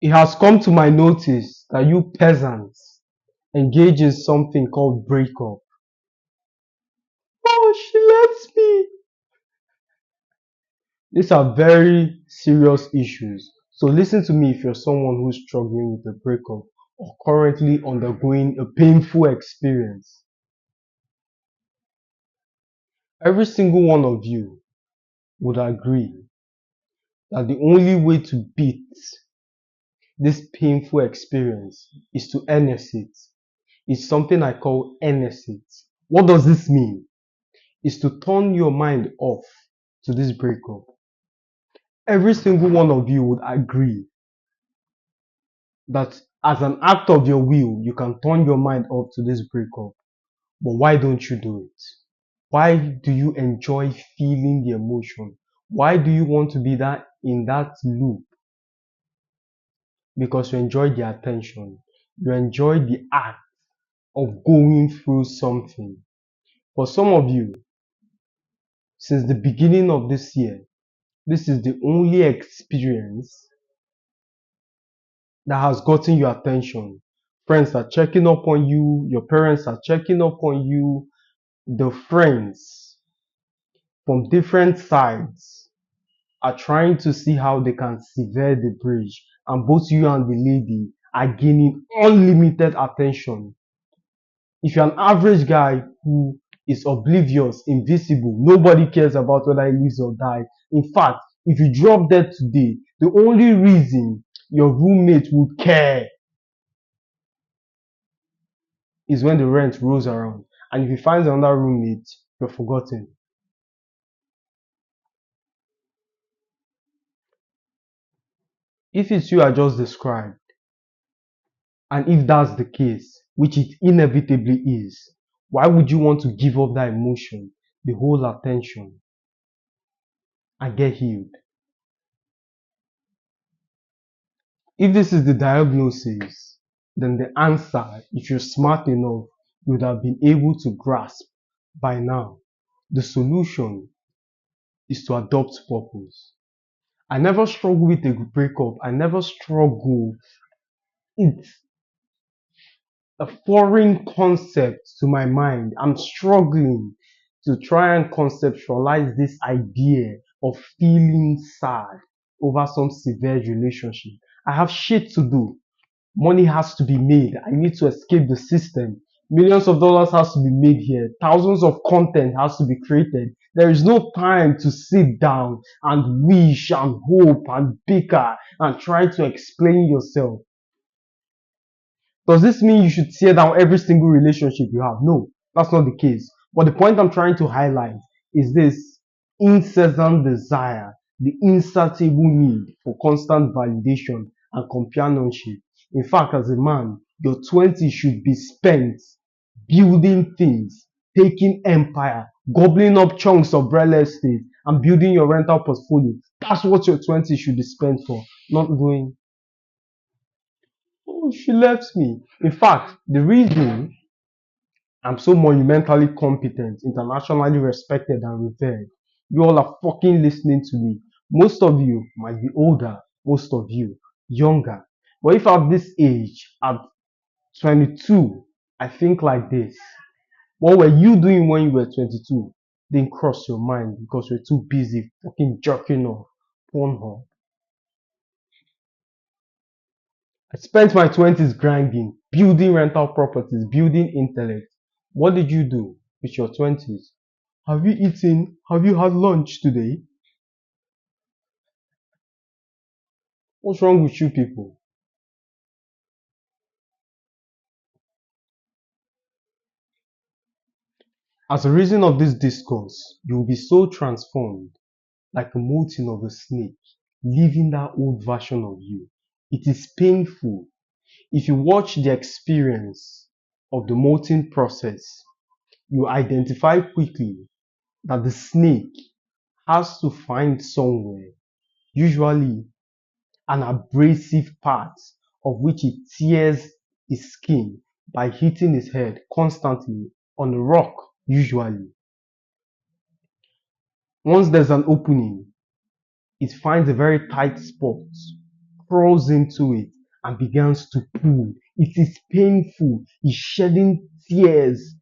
It has come to my notice that you peasants engage in something called breakup. Oh, she left me. These are very serious issues. So listen to me if you're someone who's struggling with a breakup or currently undergoing a painful experience. Every single one of you would agree that the only way to beat this painful experience is to harness it. It's something I call harness it. What does this mean? Is to turn your mind off to this breakup. Every single one of you would agree that as an act of your will, you can turn your mind off to this breakup. But why don't you do it? Why do you enjoy feeling the emotion? Why do you want to be that in that loop? Because you enjoy the attention. You enjoy the act of going through something. For some of you, since the beginning of this year, this is the only experience that has gotten your attention. Friends are checking up on you, your parents are checking up on you, the friends from different sides are trying to see how they can sever the bridge, and both you and the lady are gaining unlimited attention. If you're an average guy who is oblivious, invisible, nobody cares about whether he lives or dies. In fact, if you drop dead today, the only reason your roommate would care is when the rent rolls around. And if he finds another roommate, you're forgotten. If it's you I just described, and if that's the case, which it inevitably is, why would you want to give up that emotion, the whole attention, and get healed? If this is the diagnosis, then the answer, if you're smart enough, you would have been able to grasp by now. The solution is to adopt purpose. I never struggle with a breakup. I never struggle. It's a foreign concept to my mind. I'm struggling to try and conceptualize this idea of feeling sad over some severe relationship. I have shit to do. Money has to be made. I need to escape the system. Millions of dollars has to be made here. Thousands of content has to be created. There is no time to sit down and wish and hope and bicker and try to explain yourself. Does this mean you should tear down every single relationship you have? No, that's not the case. But the point I'm trying to highlight is this incessant desire, the insatiable need for constant validation and companionship. In fact, as a man, your 20s should be spent building things, taking empire, gobbling up chunks of real estate, and building your rental portfolio. That's what your 20s should be spent for, not doing. Oh, she left me. In fact, the reason I'm so monumentally competent, internationally respected and revered, you all are fucking listening to me. Most of you might be older, most of you younger. But if at this age, at 22, I think like this, what were you doing when you were 22? Didn't cross your mind because you're too busy fucking jerking off Pornhub. I spent my 20s grinding, building rental properties, building intellect. What did you do with your 20s? Have you eaten? Have you had lunch today? What's wrong with you people? As a reason of this discourse, you will be so transformed, like a molting of a snake, leaving that old version of you. It is painful. If you watch the experience of the molting process, you identify quickly that the snake has to find somewhere, usually an abrasive part of which it tears his skin by hitting his head constantly on a rock, usually. Once there's an opening, it finds a very tight spot, crawls into it, and begins to pull. It is painful. He's shedding tears,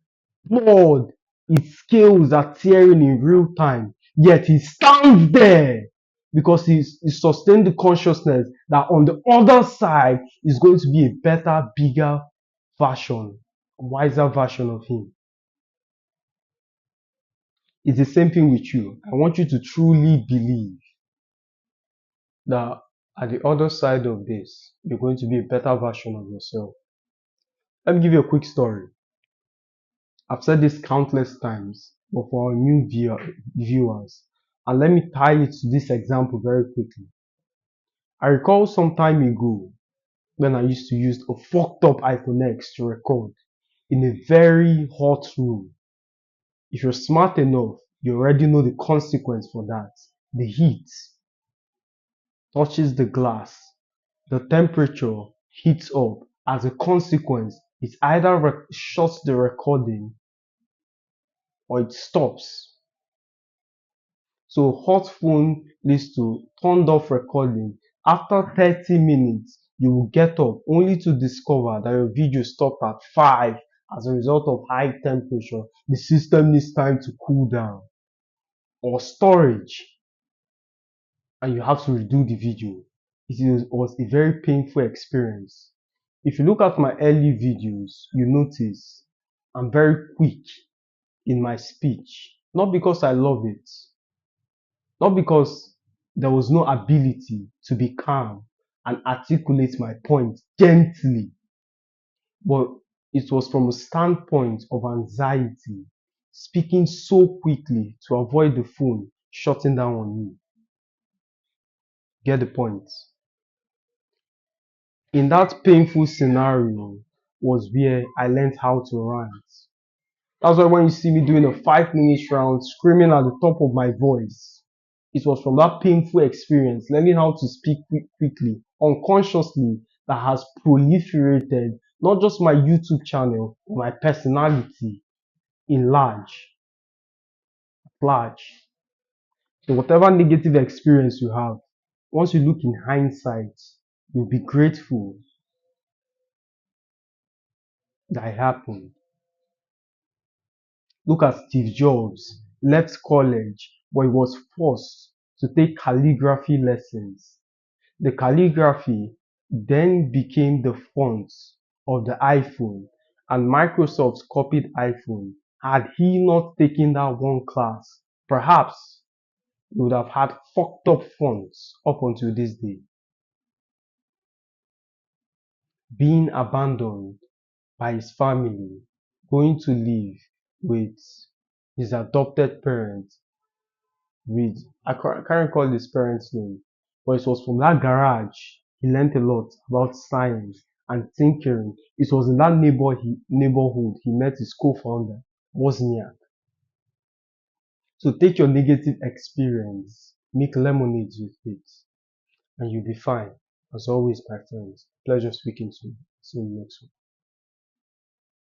blood. His scales are tearing in real time. Yet he stands there because he sustained the consciousness that on the other side is going to be a better, bigger version, a wiser version of him. It's the same thing with you. I want you to truly believe that at the other side of this, you're going to be a better version of yourself. Let me give you a quick story. I've said this countless times, but for our new viewers, and let me tie it to this example very quickly. I recall some time ago when I used to use a fucked up iPhone X to record in a very hot room. If you're smart enough, you already know the consequence for that. The heat touches the glass, the temperature heats up. As a consequence, it either shuts the recording or it stops. So hot phone leads to turned off recording. After 30 minutes, you will get up only to discover that your video stopped at 5 as a result of high temperature. The system needs time to cool down. Or storage, and you have to redo the video. It was a very painful experience. If you look at my early videos, you notice I'm very quick in my speech. Not because I love it, not because there was no ability to be calm and articulate my point gently, but it was from a standpoint of anxiety, speaking so quickly to avoid the phone shutting down on me. Get the point? In that painful scenario was where I learned how to rant. That's why when you see me doing a 5 minute round screaming at the top of my voice, it was from that painful experience, learning how to speak quickly, unconsciously, that has proliferated not just my YouTube channel, but my personality in large. So whatever negative experience you have, once you look in hindsight, you'll be grateful that it happened. Look at Steve Jobs, left college, but he was forced to take calligraphy lessons. The calligraphy then became the font of the iPhone, and Microsoft copied iPhone. Had he not taken that one class, perhaps he would have had fucked up fonts up until this day. Being abandoned by his family, going to live with his adopted parents, with I can't recall his parents' name, but it was from that garage he learned a lot about science and tinkering. It was in that neighborhood he met his co-founder, Wozniak. So take your negative experience, make lemonade with it, and you'll be fine. As always, my friends, pleasure speaking to you. See you next week.